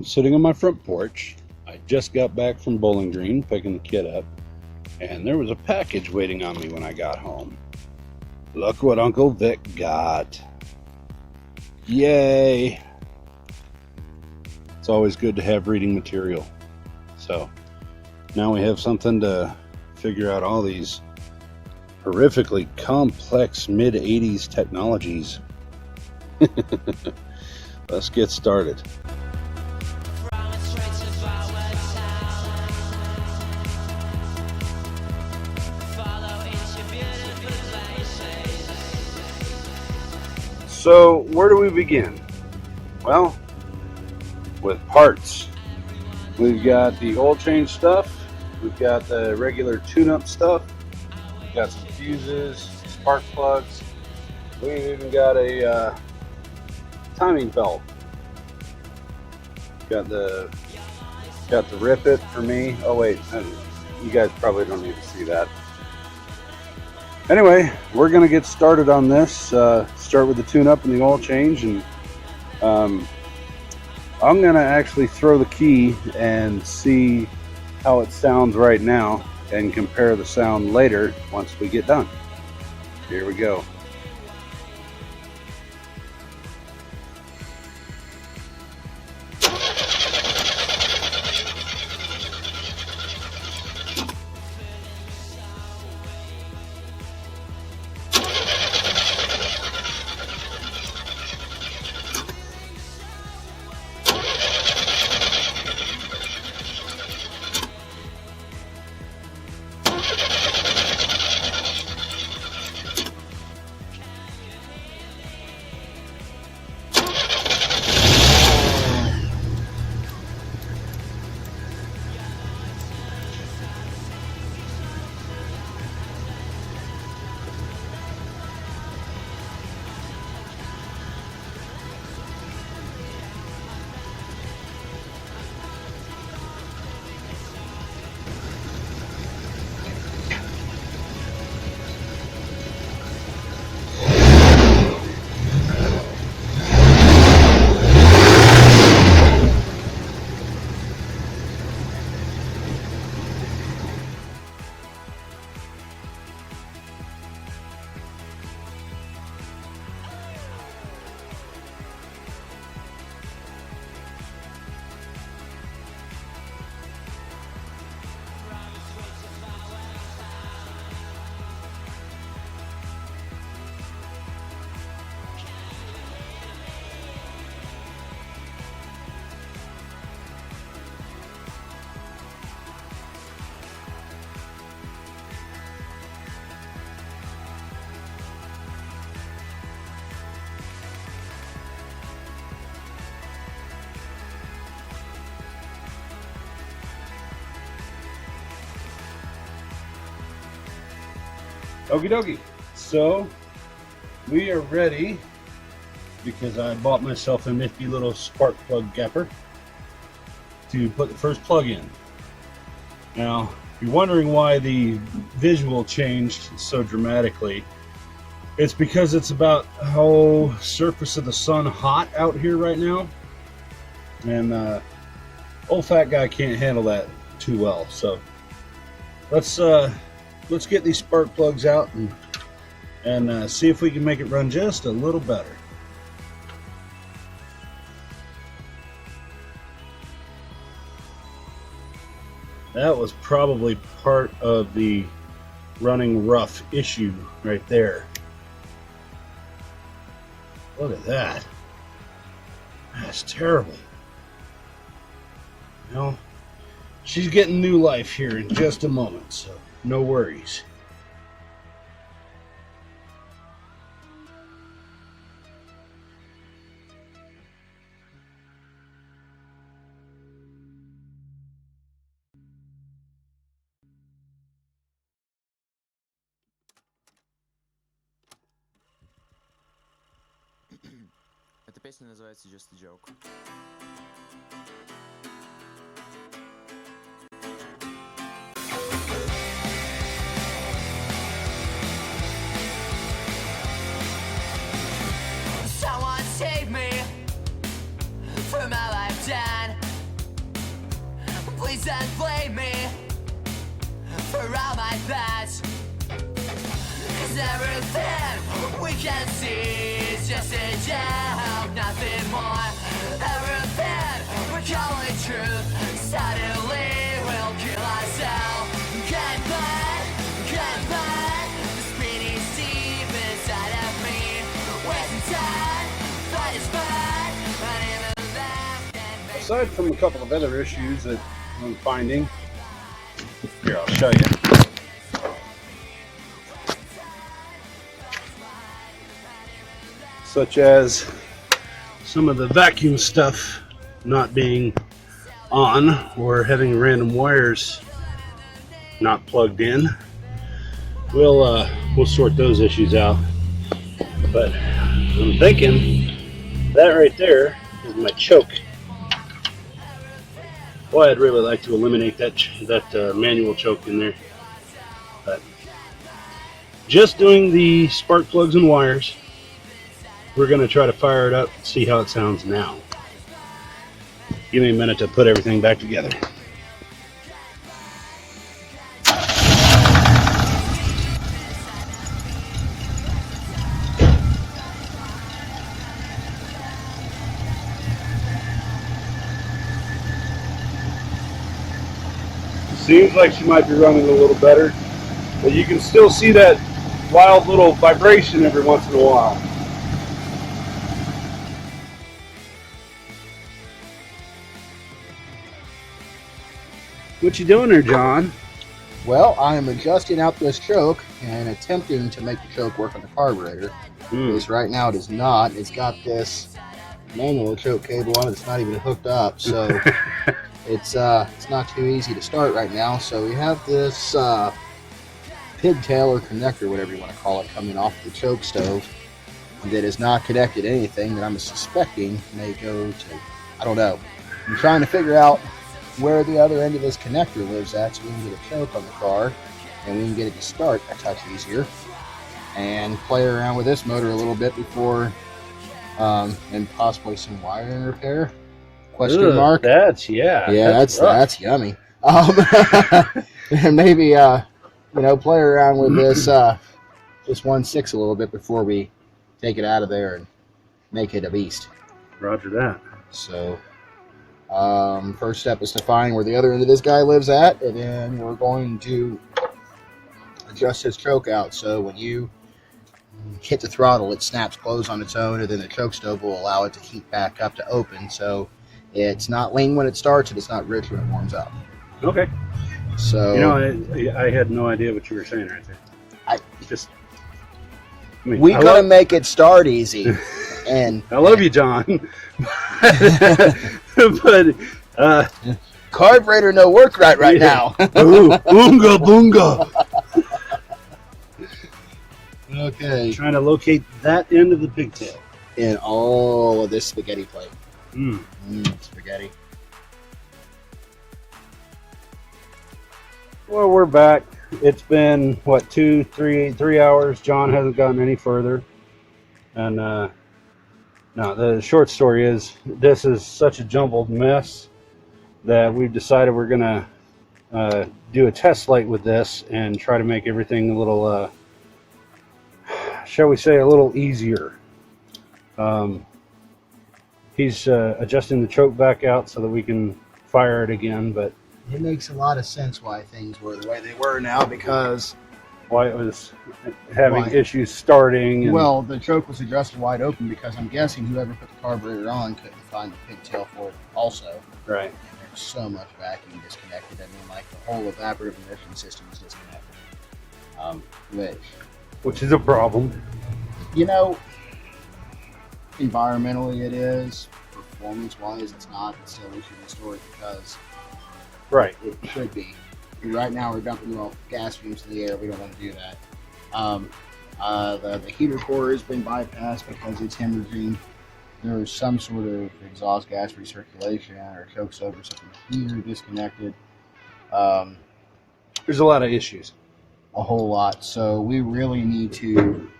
sitting on my front porch. I just got back from Bowling Green picking the kid up, and there was a package waiting on me when I got home. Look what Uncle Vic got. Yay! It's always good to have reading material. So now we have something to figure out all these horrifically complex mid-80s technologies. Let's get started. So where do we begin? Well, with parts. We've got the oil change stuff, we've got the regular tune-up stuff, we've got some fuses, spark plugs, we've even got a timing belt. Got the rip it for me. Oh wait, you guys probably don't need to see that. Anyway, we're gonna get started on this. Start with the tune-up and the oil change, and I'm gonna actually throw the key and see how it sounds right now and compare the sound later once we get done. Here we go. Okie dokie. So we are ready because I bought myself a nifty little spark plug gapper to put the first plug in. Now, if you're wondering why the visual changed so dramatically, it's because it's about surface of the sun hot out here right now, and old fat guy can't handle that too well. So let's get these spark plugs out and see if we can make it run just a little better. That was probably part of the running rough issue right there. Look at that. That's terrible. Well, she's getting new life here in just a moment, so no worries. Эта песня называется Just a Joke. Someone save me from all I've done. that. 'Cause everything we can see is just a joke, nothing more. Everything we're calling truth suddenly will kill ourselves. Can't fight the spinning deep inside of me. Wasting time, fight is fun, but even left and Aside from a couple of other issues that I'm finding, here I'll show you. Such as some of the vacuum stuff not being on or having random wires not plugged in. We'll sort those issues out. But I'm thinking that right there is my choke. Well, I'd really like to eliminate that manual choke in there. But just doing the spark plugs and wires, we're going to try to fire it up, see how it sounds now. Give me a minute to put everything back together. Seems like she might be running a little better, but you can still see that wild little vibration every once in a while. What you doing there, John? Well, I am adjusting out this choke and attempting to make the choke work on the carburetor. Because right now it is not. It's got this manual choke cable on it that's not even hooked up, so it's not too easy to start right now. So we have this pigtail or connector, whatever you want to call it, coming off the choke stove that is not connected to anything that I'm suspecting may go to, I don't know. I'm trying to figure out where the other end of this connector lives at so we can get a choke on the car and we can get it to start a touch easier and play around with this motor a little bit before and possibly some wiring repair. Question mark. That's that's yummy. And maybe play around with this this 1.6 a little bit before we take it out of there and make it a beast. Roger that. So first step is to find where the other end of this guy lives at, and then we're going to adjust his choke out. So when you hit the throttle, it snaps closed on its own, and then the choke stove will allow it to heat back up to open. So it's not lean when it starts, and it's not rich when it warms up. Okay. So I had no idea what you were saying right there. We gotta make it start easy. And I love you, John. But carburetor no work right now. Ooh, boonga boonga. Okay. Trying to locate that end of the pigtail. And all of this spaghetti plate. Spaghetti. Well, we're back. It's been what, 3 hours. John hasn't gotten any further. And now, the short story is, this is such a jumbled mess that we've decided we're going to do a test light with this and try to make everything a little, shall we say, a little easier. He's adjusting the choke back out so that we can fire it again, but it makes a lot of sense why things were the way they were now, because why it was having issues starting. And well, the choke was adjusted wide open because I'm guessing whoever put the carburetor on couldn't find the pigtail for it also. Right. There's so much vacuum disconnected. I mean, like the whole evaporative emission system is disconnected. Which is a problem. Environmentally it is. Performance-wise, it's not. It's still issue the story because right, it should be. Right now we're dumping off gas fumes in the air. We don't want to do that. The heater core has been bypassed because it's hemorrhaging. There's some sort of exhaust gas recirculation or choke stove or something here disconnected. There's a lot of issues. A whole lot. So we really need to,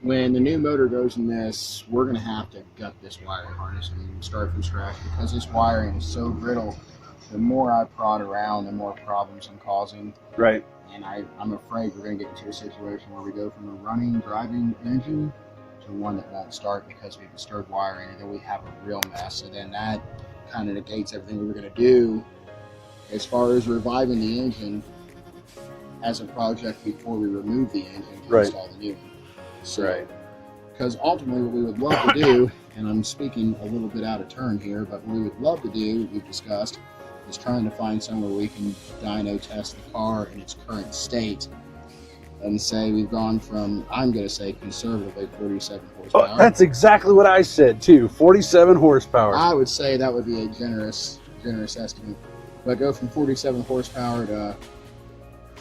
when the new motor goes in this, we're going to have to gut this wiring harness and start from scratch because this wiring is so brittle the more I prod around, the more problems I'm causing. Right. And I'm afraid we're going to get into a situation where we go from a running, driving engine to one that won't start because we've disturbed wiring, and then we have a real mess. So then that kind of negates everything we were going to do as far as reviving the engine as a project before we remove the engine to install the new one. So, because ultimately what we would love to do, and I'm speaking a little bit out of turn here, but what we would love to do, we've discussed, is trying to find somewhere we can dyno test the car in its current state and say we've gone from, I'm going to say conservatively, 47 horsepower. Oh, that's exactly what I said too. 47 horsepower. I would say that would be a generous estimate. But go from 47 horsepower to,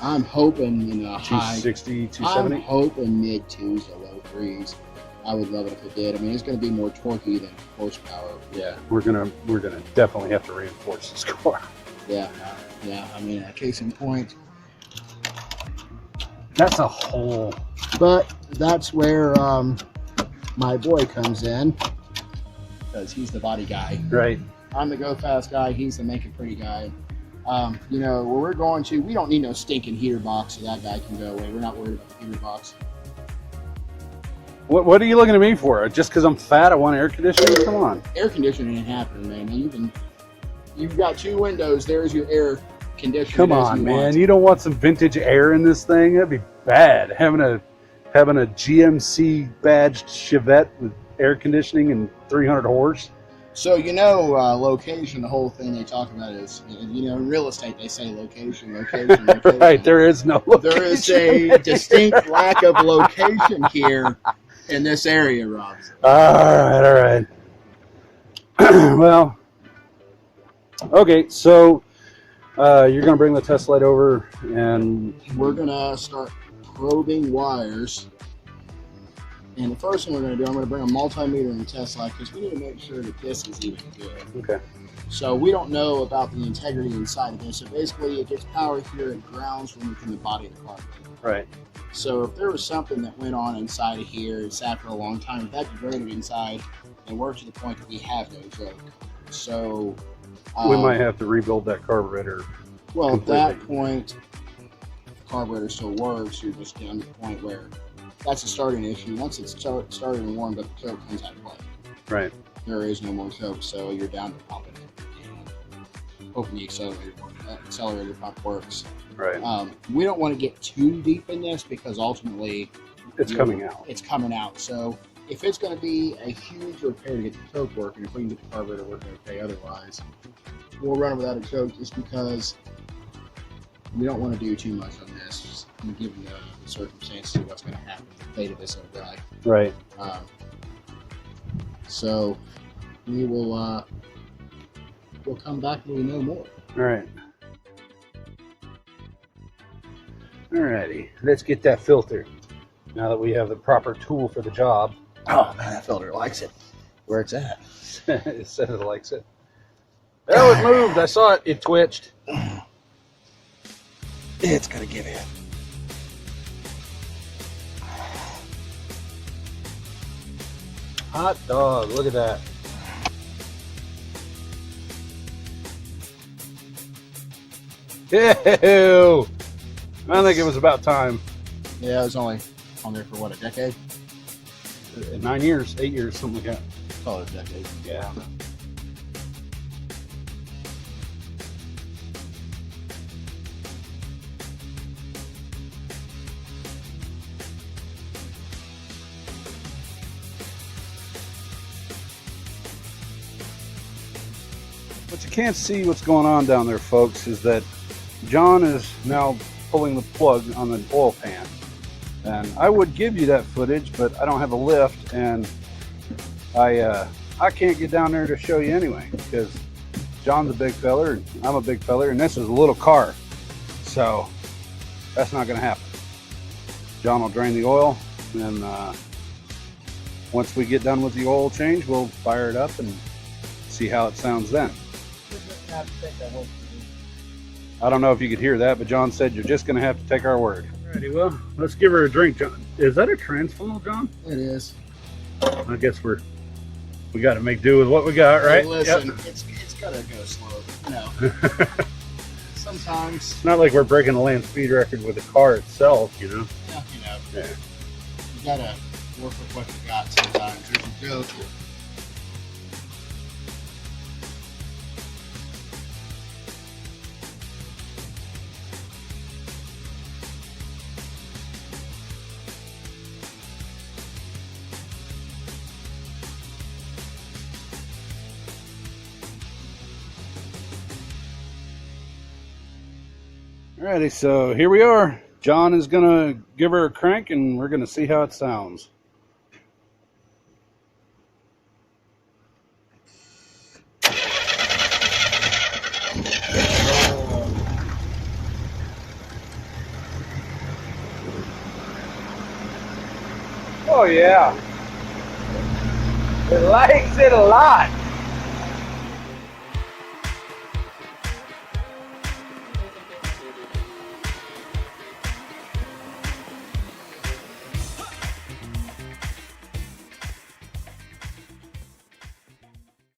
I'm hoping in a high 260, I'm 270. hoping mid twos to low threes. I would love it if it did. I mean, it's going to be more torquey than horsepower. Yeah, we're gonna definitely have to reinforce this car. Yeah. I mean, a case in point. That's a whole. But that's where my boy comes in, because he's the body guy. Right. I'm the go fast guy. He's the make it pretty guy. You know, where we're going to, we don't need no stinking heater box so that guy can go away. We're not worried about the heater box. What are you looking at me for? Just because I'm fat, I want air conditioning? Come on. Air conditioning ain't happening, man. You've got two windows. There's your air conditioning. Come on, man. You don't want some vintage air in this thing? That'd be bad. Having a GMC badged Chevette with air conditioning and 300 horse. So, you know, location, the whole thing they talk about is, you know, in real estate, they say location. Right, there is no location. There is a distinct lack of location here in this area, Rob. All right. Well, okay, so you're going to bring the test light over, and we're going to start probing wires. And the first thing we're going to do, I'm going to bring a multimeter and test light because we need to make sure that this is even good. Okay. So we don't know about the integrity inside of this. So basically, it gets power here and grounds from within the body of the car. Right. So if there was something that went on inside of here, it sat for a long time, if that degraded inside, and worked to the point that we have no joke. So we might have to rebuild that carburetor. Well, completely. At that point, the carburetor still works. You're just down to the point where that's a starting issue. Once it's started and warmed up, the choke comes out of play. Right. There is no more choke, so you're down to pumping it. And hoping the accelerator pump works. Right. We don't want to get too deep in this because ultimately it's coming out. It's coming out. So if it's going to be a huge repair to get the choke working, if we can get the carburetor working okay otherwise, we'll run it without a choke just because we don't want to do too much on this, given the circumstances of what's going to happen, the fate of this little guy. Right. So we will we'll come back when we know more. All right. Alrighty, let's get that filter. Now that we have the proper tool for the job. Oh man, that filter likes it. Where it's at. It says it likes it. Oh, it moved. I saw it. It twitched. It's gonna give in. Hot dog. Look at that. Ew. I think it was about time. Yeah, it was only on there for what, a decade? 9 years, 8 years, something like that. Call it a decade. Yeah. What you can't see what's going on down there, folks, is that John is now pulling the plug on the oil pan. And I would give you that footage, but I don't have a lift, and I can't get down there to show you anyway, because John's a big feller, and I'm a big feller, and this is a little car. So that's not going to happen. John will drain the oil, and once we get done with the oil change, we'll fire it up and see how it sounds then. I don't know if you could hear that, but John said you're just going to have to take our word. Alrighty, well, let's give her a drink, John. Is that a transfunnel, John? It is. I guess we got to make do with what we got, right? Hey, listen, Yep. it's Gotta go slow. No. Sometimes, It's not like we're breaking the land speed record with the car itself, you know? yeah, you gotta work with what you got sometimes. There's a joke. Alrighty, so here we are. John is gonna give her a crank and we're gonna see how it sounds. Oh yeah. It likes it a lot.